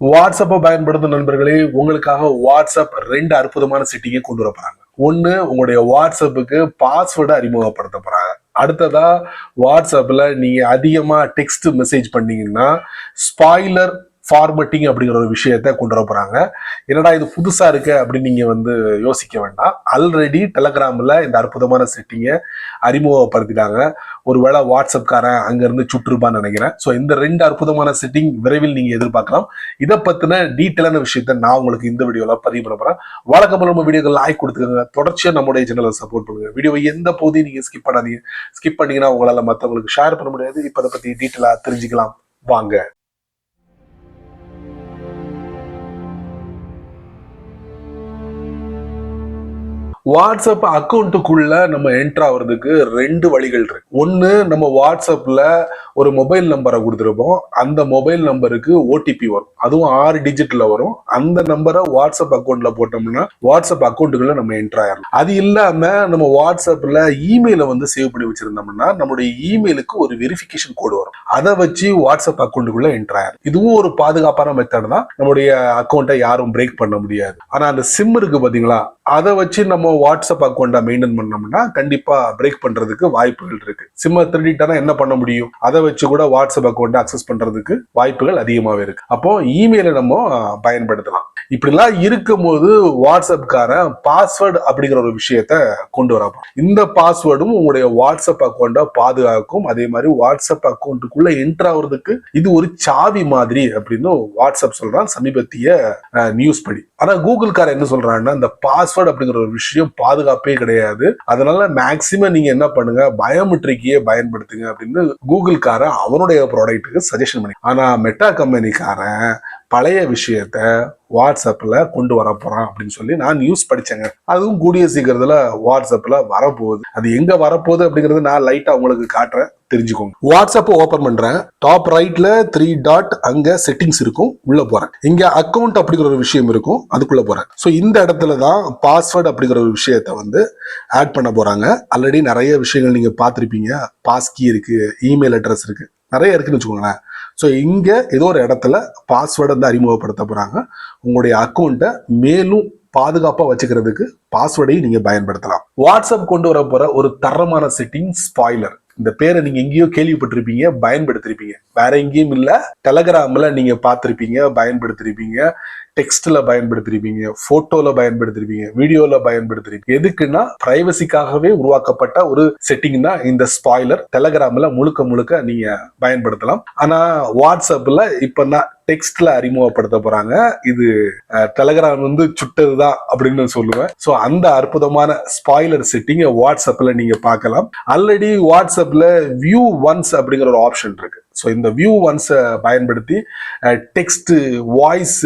வாட்ஸ்அப்பை பயன்படுத்தும் நண்பர்களே, உங்களுக்காக வாட்ஸ்அப் 2 அற்புதமான செட்டிங்கை கொண்டு வர போறாங்க. ஒண்ணு, உங்களுடைய வாட்ஸ்அப்புக்கு பாஸ்வேர்டை அறிமுகப்படுத்த போறாங்க. அடுத்ததா, வாட்ஸ்அப்ல நீங்க அதிகமா டெக்ஸ்ட் மெசேஜ் பண்ணீங்கன்னா ஸ்பாய்லர் ஃபார்மட்டிங் அப்படிங்கிற ஒரு விஷயத்த கொண்டு வர போறாங்க. என்னடா இது புதுசா இருக்கு அப்படின்னு நீங்க யோசிக்க வேண்டாம். ஆல்ரெடி டெலகிராம்ல இந்த அற்புதமான செட்டிங்கை அறிமுகப்படுத்திட்டாங்க. ஒருவேளை வாட்ஸ்அப்காரன் அங்க இருந்து சுற்றுப்பான்னு நினைக்கிறேன். ஸோ இந்த 2 அற்புதமான செட்டிங் விரைவில் நீங்க எதிர்பார்க்கலாம். இதை பத்தின டீட்டெயிலான விஷயத்த நான் உங்களுக்கு இந்த வீடியோல பதிவு பண்ண போறேன். வழக்கம் நம்ம வீடியோக்கு லைக் கொடுத்துக்கோங்க. தொடர்ச்சியா நம்முடைய சேனலை சப்போர்ட் பண்ணுங்க. வீடியோவை எந்த பகுதியும் நீங்க ஸ்கிப் பண்ணாதீங்க. ஸ்கிப் பண்ணீங்கன்னா உங்களால மற்றவங்களுக்கு ஷேர் பண்ண முடியாது. இப்ப அதை பத்தி டீட்டெயிலா தெரிஞ்சுக்கலாம் வாங்க. வாட்ஸ்அப் அக்கௌண்ட்டுக்குள்ள நம்ம என்டர் ஆகுறதுக்கு 2 வழிகள் இருக்கு. ஒன்னு, நம்ம வாட்ஸ்அப்ல ஒரு மொபைல் நம்பரை கொடுத்துருப்போம். அந்த மொபைல் நம்பருக்கு ஓடிபி வரும். அதுவும் 6 டிஜிட்ல வரும். அந்த நம்பரை வாட்ஸ்அப் அக்கௌண்ட்ல போட்டோம்னா வாட்ஸ்அப் அக்கௌண்ட்டுக்குள்ள நம்ம என்டர் ஆயிடலாம். அது இல்லாம நம்ம வாட்ஸ்அப்ல இமெயிலை சேவ் பண்ணி வச்சிருந்தோம்னா நம்மளுடைய இமெயிலுக்கு ஒரு வெரிஃபிகேஷன் கோடு வரும். அதை வச்சு வாட்ஸ்அப் அக்கௌண்ட்டுக்குள்ள என்டர் ஆயிரும். இதுவும் ஒரு பாதுகாப்பான மெத்தட் தான். நம்மளுடைய அக்கௌண்ட்டை யாரும் பிரேக் பண்ண முடியாது. ஆனா அந்த சிம் இருக்கு பாத்தீங்களா, அதை வச்சு நம்ம வாட்ஸ்அப் அக்கௌண்ட்டை மெயின்டைன் பண்ணோம்னா கண்டிப்பா பிரேக் பண்றதுக்கு வாய்ப்புகள் இருக்கு. சிம்ம திருடிட்டா என்ன பண்ண முடியும்? அதை வச்சு கூட வாட்ஸ்அப் அக்கௌண்ட்டை அக்சஸ் பண்றதுக்கு வாய்ப்புகள் அதிகமாவே இருக்கு. அப்போ இமெயிலை நம்ம பயன்படுத்தலாம். இப்படிலாம் இருக்கும்போது வாட்ஸ்அப்காரன் பாஸ்வேர்டு அப்படிங்கிற ஒரு விஷயத்த கொண்டு வரப்போம். இந்த பாஸ்வேர்டும் உங்களுடைய வாட்ஸ்அப் அக்கௌண்ட்டை பாதுகாக்கும். அதே மாதிரி வாட்ஸ்அப் அக்கௌண்ட்டுக்குள்ள என்டர் ஆகுறதுக்கு இது ஒரு சாவி மாதிரி அப்படின்னு வாட்ஸ்அப் சொல்றான் சமீபத்திய நியூஸ் படி. ஆனா கூகுள்காரன் என்ன சொல்றாங்கன்னா, இந்த பாஸ்வேர்டு அப்படிங்கிற ஒரு விஷயம் பாதுகாப்பே கிடையாது. அதனால மேக்சிமம் நீங்க என்ன பண்ணுங்க, பயோமெட்ரிக்கையே பயன்படுத்துங்க அப்படின்னு கூகுள்காரன் அவனுடைய ப்ராடக்ட்டுக்கு சஜஷன் பண்ணி. ஆனா மெட்டா கம்பெனிக்காரன் பழைய விஷயத்த வாட்ஸ்அப்ல கொண்டு வர போறான் அப்படின்னு சொல்லி நான் நியூஸ் படிச்சேங்க. அதுவும் கூடிய சீக்கிரத்துல வாட்ஸ்அப்ல வரப்போகுது. அது எங்க வரப்போகுது அப்படிங்கறது நான் லைட்டா உங்களுக்கு காட்டுறேன், தெரிஞ்சுக்கோங்க. வாட்ஸ்அப் ஓபன் பண்றேன். டாப் ரைட்ல 3 டாட் அங்க செட்டிங்ஸ் இருக்கும். உள்ள போறேன். இங்க அக்கௌண்ட் அப்படிங்கிற ஒரு விஷயம் இருக்கும். அதுக்குள்ள போறேன். ஸோ இந்த இடத்துல தான் பாஸ்வேர்டு அப்படிங்கிற ஒரு விஷயத்த ஆட் பண்ண போறாங்க. ஆல்ரெடி நிறைய விஷயங்கள் நீங்க பார்த்திருப்பீங்க. பாஸ்கி இருக்கு, இமெயில் அட்ரஸ் இருக்கு, நிறைய இருக்குன்னு வச்சுக்கோங்களேன். ஸோ இங்க ஏதோ ஒரு இடத்துல பாஸ்வேர்டை அறிமுகப்படுத்த போறாங்க. உங்களுடைய அக்கௌண்ட்டை மேலும் பாதுகாப்பா வச்சுக்கிறதுக்கு பாஸ்வேர்டையும் நீங்க பயன்படுத்தலாம். வாட்ஸ்அப் கொண்டு வர போற ஒரு தரமான செட்டிங் ஸ்பாய்லர். இந்த பேரை நீங்க எங்கேயோ கேள்விப்பட்டிருப்பீங்க, பயன்படுத்திருப்பீங்க. வேற எங்கேயும் இல்ல, டெலகிராம்ல நீங்க பார்த்திருப்பீங்க, பயன்படுத்திருப்பீங்க, டெக்ஸ்ட்ல பயன்படுத்திருப்பீங்க, போட்டோல பயன்படுத்திருப்பீங்க, வீடியோல பயன்படுத்திருப்பீங்க. எதுக்குன்னா பிரைவசிக்காகவே உருவாக்கப்பட்ட ஒரு செட்டிங் தான் இந்த ஸ்பாய்லர். டெலகிராம்ல முழுக்க முழுக்க நீங்க பயன்படுத்தலாம். ஆனா வாட்ஸ்அப்ல இப்ப நான் டெக்ஸ்ட்ல அறிமுகப்படுத்த போறாங்க. இது டெலகிராம் சுட்டதுதான் அப்படின்னு சொல்லுவேன். சோ அந்த அற்புதமான ஸ்பாய்லர் செட்டிங் வாட்ஸ்அப்ல நீங்க பார்க்கலாம். ஆல்ரெடி வாட்ஸ்அப்ல வியூ ஒன்ஸ் அப்படிங்கிற ஒரு ஆப்ஷன் இருக்கு. ஸோ இந்த வியூ ஒன்ஸை பயன்படுத்தி டெக்ஸ்ட், வாய்ஸ்,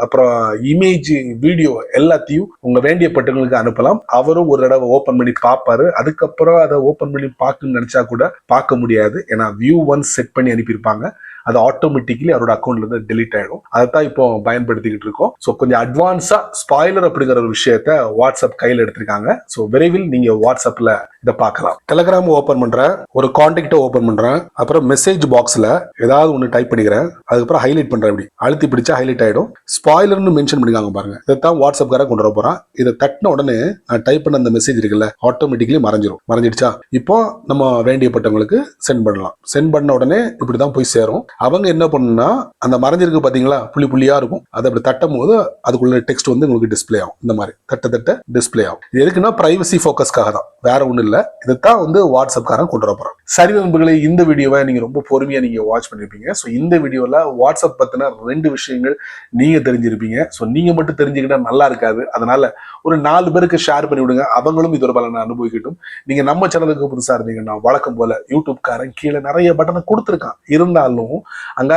அப்புறம் இமேஜ், வீடியோ எல்லாத்தையும் உங்க வேண்டிய பட்டங்களுக்கு அனுப்பலாம். அவரும் ஒரு தடவை ஓபன் பண்ணி பார்ப்பாரு. அதுக்கப்புறம் அதை ஓபன் பண்ணி பார்க்கணும்னு நினைச்சா கூட பார்க்க முடியாது. ஏன்னா வியூ ஒன்ஸ் செட் பண்ணி அனுப்பியிருப்பாங்க. அது ஆட்டோமேட்டிக்கலி அவரோட அக்கௌண்ட்ல இருந்து டெலிட் ஆயிடும். அதைத்தான் இப்போ பயன்படுத்திக்கிட்டு இருக்கோம். ஸோ கொஞ்சம் அட்வான்ஸா ஸ்பாய்லர் அப்படிங்கிற ஒரு விஷயத்த வாட்ஸ்அப் கையில் எடுத்திருக்காங்க. ஸோ விரைவில் நீங்க வாட்ஸ்அப்ல இதை பார்க்கலாம். டெலகிராம் ஓபன் பண்றேன், ஒரு கான்டாக்டை ஓபன் பண்றேன், அப்புறம் மெசேஜ் பாக்ஸ்ல ஏதாவது ஒன்று டைப் பண்ணிக்கிறேன். அதுக்கப்புறம் ஹைலைட் பண்றேன். இப்படி அழுத்தி பிடிச்சா ஹைலைட் ஆயிடும். ஸ்பாய்லர்னு மென்ஷன் பண்ணிருக்காங்க பாருங்க. இதைத்தான் வாட்ஸ்அப்கார கொண்டு வர போறான். இதை தட்டின உடனே நான் டைப் பண்ண அந்த மெசேஜ் இருக்குல்ல, ஆட்டோமேட்டிக்கலி மறைஞ்சிரும். மறைஞ்சிடுச்சா? இப்போ நம்ம வேண்டியப்பட்டவங்களுக்கு சென்ட் பண்ணலாம். சென்ட் பண்ண உடனே இப்படிதான் போய் சேரும். அவங்க என்ன பண்ணுன்னா, அந்த மறைஞ்சிருக்கு பாத்தீங்களா, புள்ளி புள்ளியா இருக்கும், அதை அப்படி தட்டும் போது அதுக்குள்ள டெக்ஸ்ட் உங்களுக்கு டிஸ்பிளே ஆகும். இந்த மாதிரி தட்ட டிஸ்பிளே ஆகும். இது எதுக்குன்னா பிரைவசி ஃபோக்கஸ்க்காக தான், வேற ஒண்ணும் இல்ல. இதைத்தான் வாட்ஸ்அப்காரன் கொண்டு வர போறாங்க. சரி நண்பர்களே, இந்த வீடியோவை நீங்க ரொம்ப பொறுமையா நீங்க வாட்ச் பண்ணிருப்பீங்க. ஸோ இந்த வீடியோல வாட்ஸ்அப் பத்தின 2 விஷயங்கள் நீங்க தெரிஞ்சிருப்பீங்க. ஸோ நீங்க மட்டும் தெரிஞ்சுக்கிட்டா நல்லா இருக்காது. அதனால ஒரு 4 பேருக்கு ஷேர் பண்ணி விடுங்க. அவங்களும் இதோட பலனை அனுபவிக்கட்டும். நீங்க நம்ம சேனலுக்கு புதுசா இருந்தீங்கன்னா வழக்கம் போல யூடியூப்காரன் கீழே நிறைய பட்டனை கொடுத்துருக்கான். இருந்தாலும் அங்க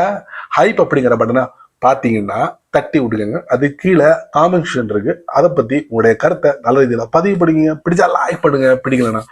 ஹைப் அப்படிங்கிற பட்டனை பாத்தீங்கன்னா தட்டி விடுங்க. அது கீழே காமெண்ட் செக்ஷன் இருக்கு. அதை பத்தி உங்களுடைய கருத்தை நல்ல ரீதியில பதிவு பண்ணுங்க. பிடிச்சா லைக் பண்ணுங்க, பிடிக்கலன்னா